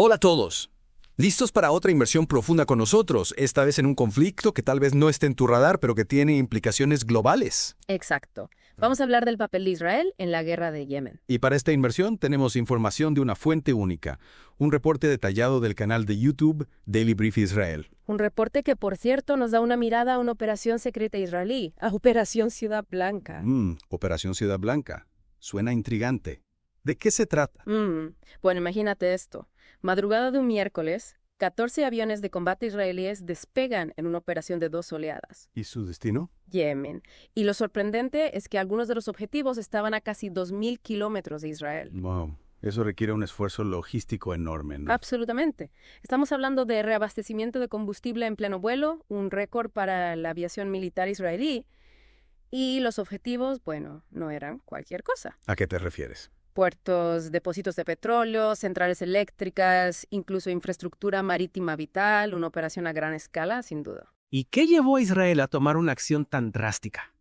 Hola a todos. ¿Listos para otra inmersión profunda con nosotros? Esta vez en un conflicto que tal vez no esté en tu radar, pero que tiene implicaciones globales. Exacto. Vamos a hablar del papel de Israel en la guerra de Yemen. Y para esta inmersión tenemos información de una fuente única, un reporte detallado del canal de YouTube Daily Brief Israel. Un reporte que, por cierto, nos da una mirada a una operación secreta israelí, a Operación Ciudad Blanca. Operación Ciudad Blanca. Suena intrigante. ¿De qué se trata? Bueno, imagínate esto. Madrugada de un miércoles, 14 aviones de combate israelíes despegan en una operación de 2 oleadas. ¿Y su destino? Yemen. Y lo sorprendente es que algunos de los objetivos estaban a casi 2.000 kilómetros de Israel. Wow, eso requiere un esfuerzo logístico enorme, ¿no? Absolutamente. Estamos hablando de reabastecimiento de combustible en pleno vuelo, un récord para la aviación militar israelí, y los objetivos, bueno, no eran cualquier cosa. ¿A qué te refieres? Puertos, depósitos de petróleo, centrales eléctricas, incluso infraestructura marítima vital, una operación a gran escala, sin duda. ¿Y qué llevó a Israel a tomar una acción tan drástica?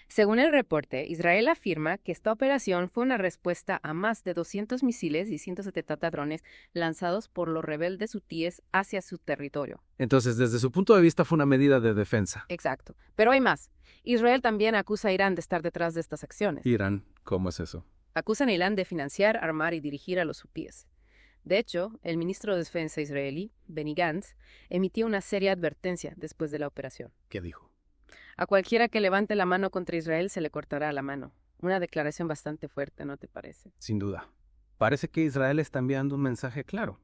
Según el reporte, Israel afirma que esta operación fue una respuesta a más de 200 misiles y 170 drones lanzados por los rebeldes hutíes hacia su territorio. Entonces, desde su punto de vista, fue una medida de defensa. Exacto. Pero hay más. Israel también acusa a Irán de estar detrás de estas acciones. Irán, ¿cómo es eso? Acusan a Irán de financiar, armar y dirigir a los hutíes. De hecho, el ministro de Defensa israelí, Benny Gantz, emitió una seria advertencia después de la operación. ¿Qué dijo? A cualquiera que levante la mano contra Israel se le cortará la mano. Una declaración bastante fuerte, ¿no te parece? Sin duda. Parece que Israel está enviando un mensaje claro.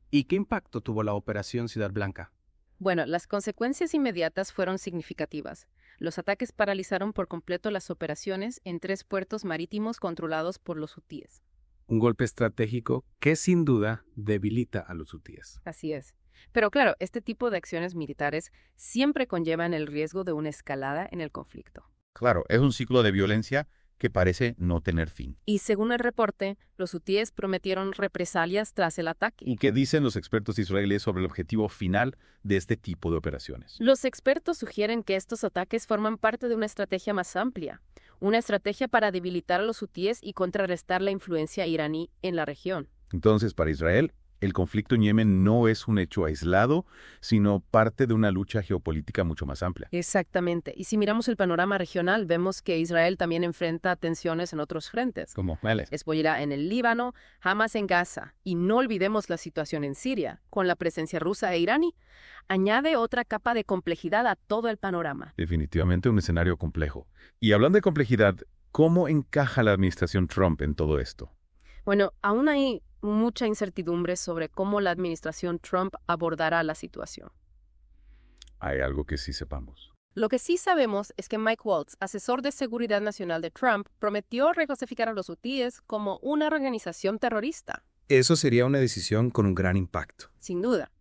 ¿Y qué impacto tuvo la Operación Ciudad Blanca? Bueno, las consecuencias inmediatas fueron significativas. Los ataques paralizaron por completo las operaciones en 3 puertos marítimos controlados por los hutíes. Un golpe estratégico que sin duda debilita a los hutíes. Así es. Pero claro, este tipo de acciones militares siempre conllevan el riesgo de una escalada en el conflicto. Claro, es un ciclo de violencia que parece no tener fin. Y según el reporte, los hutíes prometieron represalias tras el ataque. ¿Y qué dicen los expertos israelíes sobre el objetivo final de este tipo de operaciones? Los expertos sugieren que estos ataques forman parte de una estrategia más amplia, una estrategia para debilitar a los hutíes y contrarrestar la influencia iraní en la región. Entonces, para Israel, el conflicto en Yemen no es un hecho aislado, sino parte de una lucha geopolítica mucho más amplia. Exactamente. Y si miramos el panorama regional, vemos que Israel también enfrenta tensiones en otros frentes. ¿Cómo? Hezbollah en el Líbano, Hamas en Gaza. Y no olvidemos la situación en Siria, con la presencia rusa e iraní. Añade otra capa de complejidad a todo el panorama. Definitivamente un escenario complejo. Y hablando de complejidad, ¿cómo encaja la administración Trump en todo esto? Bueno, aún hay mucha incertidumbre sobre cómo la administración Trump abordará la situación. Hay algo que sí sepamos. Lo que sí sabemos es que Mike Waltz, asesor de seguridad nacional de Trump, prometió reclasificar a los hutíes como una organización terrorista. Eso sería una decisión con un gran impacto. Sin duda.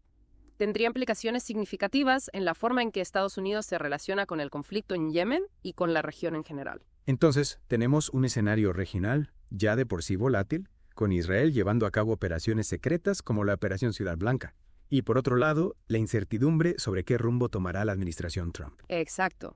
Tendría implicaciones significativas en la forma en que Estados Unidos se relaciona con el conflicto en Yemen y con la región en general. Entonces, tenemos un escenario regional ya de por sí volátil, con Israel llevando a cabo operaciones secretas como la Operación Ciudad Blanca. Y por otro lado, la incertidumbre sobre qué rumbo tomará la administración Trump. Exacto.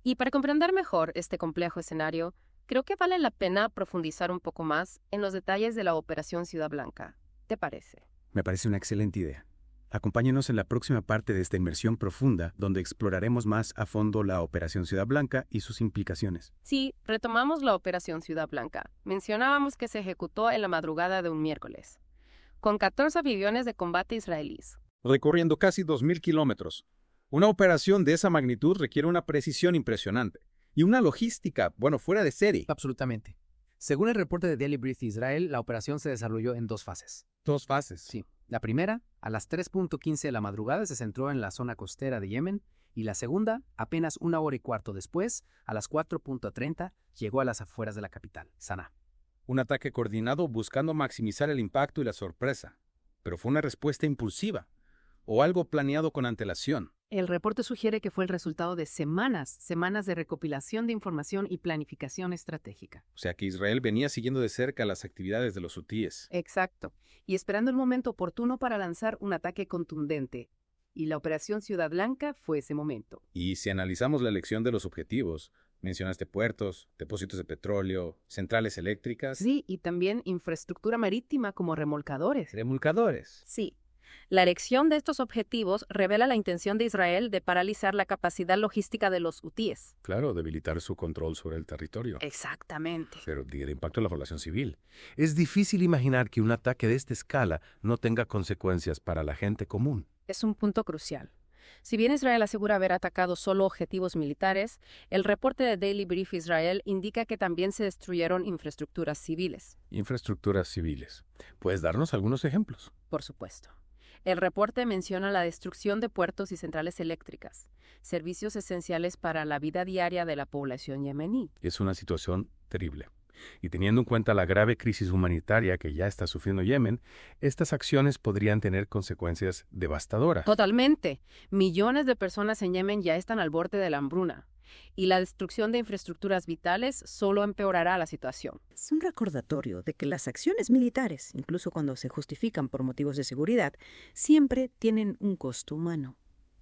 Y para comprender mejor este complejo escenario, creo que vale la pena profundizar un poco más en los detalles de la Operación Ciudad Blanca. ¿Te parece? Me parece una excelente idea. Acompáñenos en la próxima parte de esta inmersión profunda, donde exploraremos más a fondo la Operación Ciudad Blanca y sus implicaciones. Sí, retomamos la Operación Ciudad Blanca. Mencionábamos que se ejecutó en la madrugada de un miércoles, con 14 aviones de combate israelíes. Recorriendo casi 2.000 kilómetros. Una operación de esa magnitud requiere una precisión impresionante y una logística, fuera de serie. Absolutamente. Según el reporte de Daily Brief Israel, la operación se desarrolló en 2 fases. 2 fases. Sí. La primera, a las 3:15 de la madrugada, se centró en la zona costera de Yemen, y la segunda, apenas 1 hora y cuarto después, a las 4:30, llegó a las afueras de la capital, Saná. Un ataque coordinado buscando maximizar el impacto y la sorpresa. Pero fue una respuesta impulsiva, o algo planeado con antelación. El reporte sugiere que fue el resultado de semanas de recopilación de información y planificación estratégica. O sea que Israel venía siguiendo de cerca las actividades de los hutíes. Exacto. Y esperando el momento oportuno para lanzar un ataque contundente. Y la Operación Ciudad Blanca fue ese momento. Y si analizamos la elección de los objetivos, Mencionaste puertos, depósitos de petróleo, centrales eléctricas. Sí, y también infraestructura marítima como remolcadores. Remolcadores. Sí. La elección de estos objetivos revela la intención de Israel de paralizar la capacidad logística de los hutíes. Claro, debilitar su control sobre el territorio. Exactamente. Pero el impacto en la población civil. Es difícil imaginar que un ataque de esta escala no tenga consecuencias para la gente común. Es un punto crucial. Si bien Israel asegura haber atacado solo objetivos militares, el reporte de Daily Brief Israel indica que también se destruyeron infraestructuras civiles. Infraestructuras civiles. ¿Puedes darnos algunos ejemplos? Por supuesto. El reporte menciona la destrucción de puertos y centrales eléctricas, servicios esenciales para la vida diaria de la población yemení. Es una situación terrible. Y teniendo en cuenta la grave crisis humanitaria que ya está sufriendo Yemen, estas acciones podrían tener consecuencias devastadoras. Totalmente. Millones de personas en Yemen ya están al borde de la hambruna. Y la destrucción de infraestructuras vitales solo empeorará la situación. Es un recordatorio de que las acciones militares, incluso cuando se justifican por motivos de seguridad, siempre tienen un costo humano.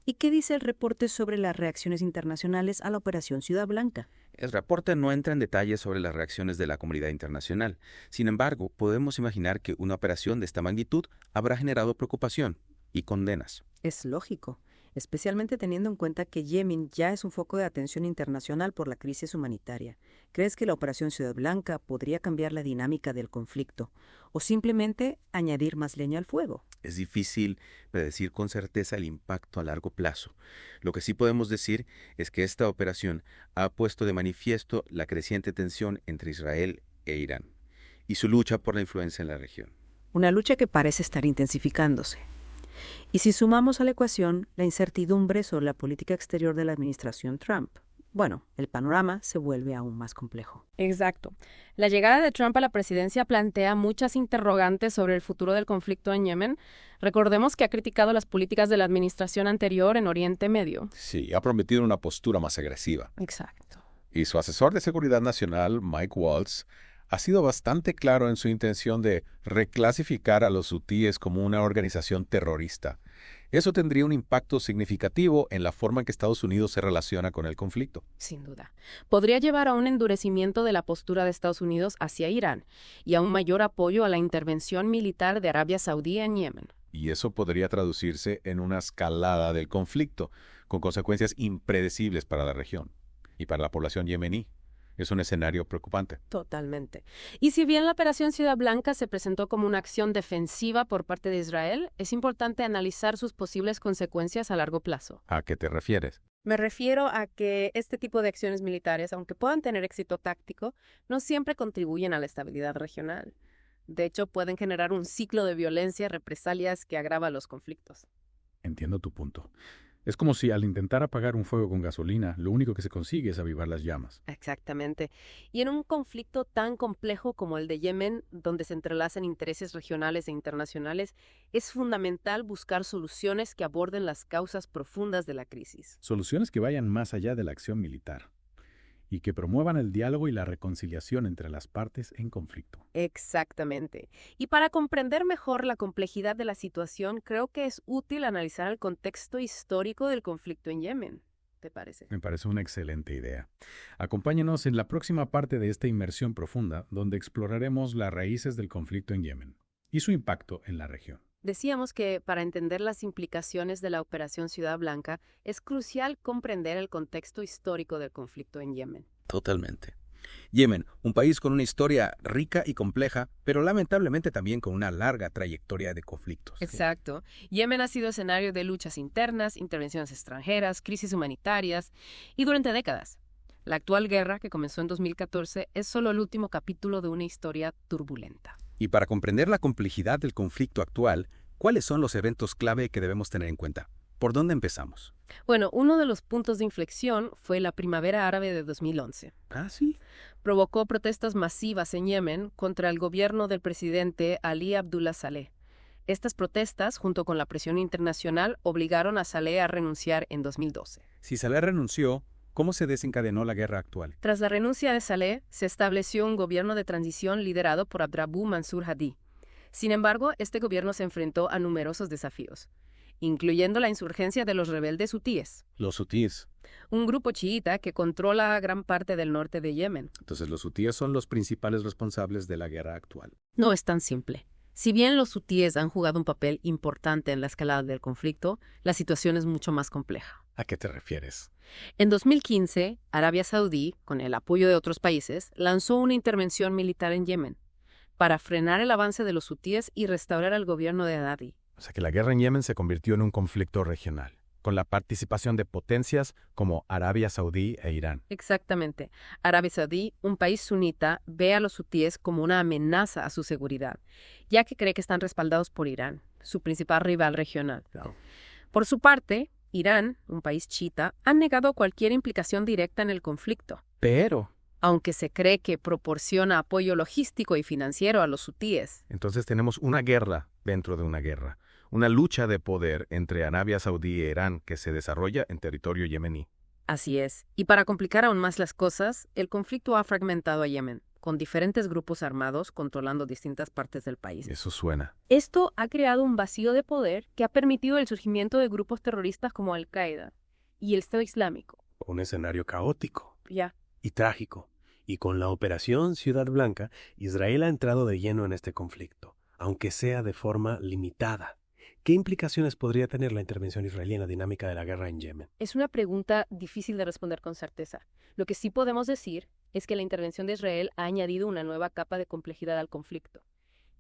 ¿Y qué dice el reporte sobre las reacciones internacionales a la Operación Ciudad Blanca? El reporte no entra en detalles sobre las reacciones de la comunidad internacional. Sin embargo, podemos imaginar que una operación de esta magnitud habrá generado preocupación y condenas. Es lógico, especialmente teniendo en cuenta que Yemen ya es un foco de atención internacional por la crisis humanitaria. ¿Crees que la Operación Ciudad Blanca podría cambiar la dinámica del conflicto o simplemente añadir más leña al fuego? Es difícil predecir con certeza el impacto a largo plazo. Lo que sí podemos decir es que esta operación ha puesto de manifiesto la creciente tensión entre Israel e Irán y su lucha por la influencia en la región. Una lucha que parece estar intensificándose. Y si sumamos a la ecuación la incertidumbre sobre la política exterior de la administración Trump, bueno, el panorama se vuelve aún más complejo. Exacto. La llegada de Trump a la presidencia plantea muchas interrogantes sobre el futuro del conflicto en Yemen. Recordemos que ha criticado las políticas de la administración anterior en Oriente Medio. Sí, ha prometido una postura más agresiva. Exacto. Y su asesor de seguridad nacional, Mike Waltz, ha sido bastante claro en su intención de reclasificar a los hutíes como una organización terrorista. Eso tendría un impacto significativo en la forma en que Estados Unidos se relaciona con el conflicto. Sin duda. Podría llevar a un endurecimiento de la postura de Estados Unidos hacia Irán y a un mayor apoyo a la intervención militar de Arabia Saudí en Yemen. Y eso podría traducirse en una escalada del conflicto, con consecuencias impredecibles para la región y para la población yemení. Es un escenario preocupante. Totalmente. Y si bien la Operación Ciudad Blanca se presentó como una acción defensiva por parte de Israel, es importante analizar sus posibles consecuencias a largo plazo. ¿A qué te refieres? Me refiero a que este tipo de acciones militares, aunque puedan tener éxito táctico, no siempre contribuyen a la estabilidad regional. De hecho, pueden generar un ciclo de violencia y represalias que agrava los conflictos. Entiendo tu punto. Es como si al intentar apagar un fuego con gasolina, lo único que se consigue es avivar las llamas. Exactamente. Y en un conflicto tan complejo como el de Yemen, donde se entrelazan intereses regionales e internacionales, es fundamental buscar soluciones que aborden las causas profundas de la crisis. Soluciones que vayan más allá de la acción militar y que promuevan el diálogo y la reconciliación entre las partes en conflicto. Exactamente. Y para comprender mejor la complejidad de la situación, creo que es útil analizar el contexto histórico del conflicto en Yemen. ¿Te parece? Me parece una excelente idea. Acompáñenos en la próxima parte de esta inmersión profunda, donde exploraremos las raíces del conflicto en Yemen y su impacto en la región. Decíamos que para entender las implicaciones de la Operación Ciudad Blanca es crucial comprender el contexto histórico del conflicto en Yemen. Totalmente. Yemen, un país con una historia rica y compleja, pero lamentablemente también con una larga trayectoria de conflictos. Exacto. Yemen ha sido escenario de luchas internas, intervenciones extranjeras, crisis humanitarias y durante décadas. La actual guerra, que comenzó en 2014, es solo el último capítulo de una historia turbulenta. Y para comprender la complejidad del conflicto actual, ¿cuáles son los eventos clave que debemos tener en cuenta? ¿Por dónde empezamos? Bueno, uno de los puntos de inflexión fue la primavera árabe de 2011. ¿Ah, sí? Provocó protestas masivas en Yemen contra el gobierno del presidente Ali Abdullah Saleh. Estas protestas, junto con la presión internacional, obligaron a Saleh a renunciar en 2012. Si Saleh renunció, ¿cómo se desencadenó la guerra actual? Tras la renuncia de Saleh, se estableció un gobierno de transición liderado por Abdrabbuh Mansur Hadi. Sin embargo, este gobierno se enfrentó a numerosos desafíos. incluyendo la insurgencia de los rebeldes hutíes, Los hutíes. un grupo chiita que controla gran parte del norte de Yemen. Entonces los hutíes son los principales responsables de la guerra actual. No es tan simple. Si bien los hutíes han jugado un papel importante en la escalada del conflicto, la situación es mucho más compleja. ¿A qué te refieres? En 2015, Arabia Saudí, con el apoyo de otros países, lanzó una intervención militar en Yemen para frenar el avance de los hutíes y restaurar el gobierno de Haddadi. O sea que la guerra en Yemen se convirtió en un conflicto regional, con la participación de potencias como Arabia Saudí e Irán. Exactamente. Arabia Saudí, un país sunita, ve a los hutíes como una amenaza a su seguridad, ya que cree que están respaldados por Irán, su principal rival regional. Claro. Por su parte, Irán, un país chiita, ha negado cualquier implicación directa en el conflicto, Pero aunque se cree que proporciona apoyo logístico y financiero a los hutíes. Entonces tenemos una guerra dentro de una guerra, una lucha de poder entre Arabia Saudí e Irán que se desarrolla en territorio yemení. Así es. Y para complicar aún más las cosas, el conflicto ha fragmentado a Yemen, con diferentes grupos armados controlando distintas partes del país. Eso suena. Esto ha creado un vacío de poder que ha permitido el surgimiento de grupos terroristas como Al-Qaeda y el Estado Islámico. Un escenario caótico Ya. y trágico. Y con la Operación Ciudad Blanca, Israel ha entrado de lleno en este conflicto, aunque sea de forma limitada. ¿Qué implicaciones podría tener la intervención israelí en la dinámica de la guerra en Yemen? Es una pregunta difícil de responder con certeza. Lo que sí podemos decir es que la intervención de Israel ha añadido una nueva capa de complejidad al conflicto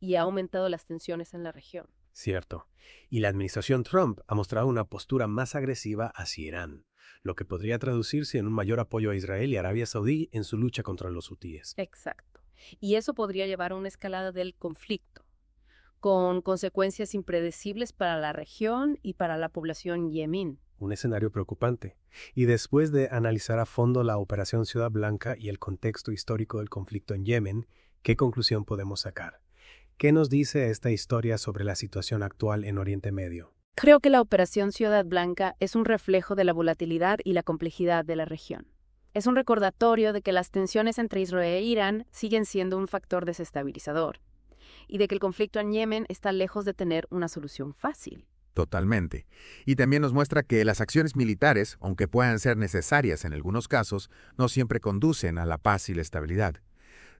y ha aumentado las tensiones en la región. Cierto. Y la administración Trump ha mostrado una postura más agresiva hacia Irán, lo que podría traducirse en un mayor apoyo a Israel y Arabia Saudí en su lucha contra los hutíes. Exacto. Y eso podría llevar a una escalada del conflicto, con consecuencias impredecibles para la región y para la población yemení. Un escenario preocupante. Y después de analizar a fondo la Operación Ciudad Blanca y el contexto histórico del conflicto en Yemen, ¿qué conclusión podemos sacar? ¿Qué nos dice esta historia sobre la situación actual en Oriente Medio? Creo que la Operación Ciudad Blanca es un reflejo de la volatilidad y la complejidad de la región. Es un recordatorio de que las tensiones entre Israel e Irán siguen siendo un factor desestabilizador y de que el conflicto en Yemen está lejos de tener una solución fácil. Totalmente. Y también nos muestra que las acciones militares, aunque puedan ser necesarias en algunos casos, no siempre conducen a la paz y la estabilidad.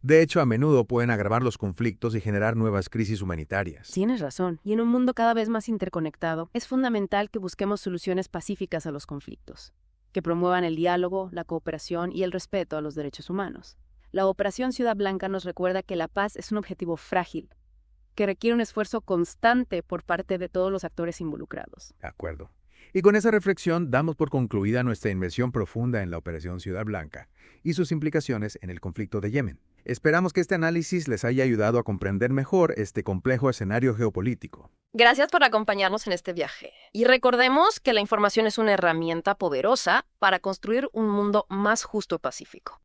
De hecho, a menudo pueden agravar los conflictos y generar nuevas crisis humanitarias. Tienes razón, y en un mundo cada vez más interconectado, es fundamental que busquemos soluciones pacíficas a los conflictos, que promuevan el diálogo, la cooperación y el respeto a los derechos humanos. La Operación Ciudad Blanca nos recuerda que la paz es un objetivo frágil, que requiere un esfuerzo constante por parte de todos los actores involucrados. De acuerdo. Y con esa reflexión damos por concluida nuestra inmersión profunda en la Operación Ciudad Blanca y sus implicaciones en el conflicto de Yemen. Esperamos que este análisis les haya ayudado a comprender mejor este complejo escenario geopolítico. Gracias por acompañarnos en este viaje. Y recordemos que la información es una herramienta poderosa para construir un mundo más justo y pacífico.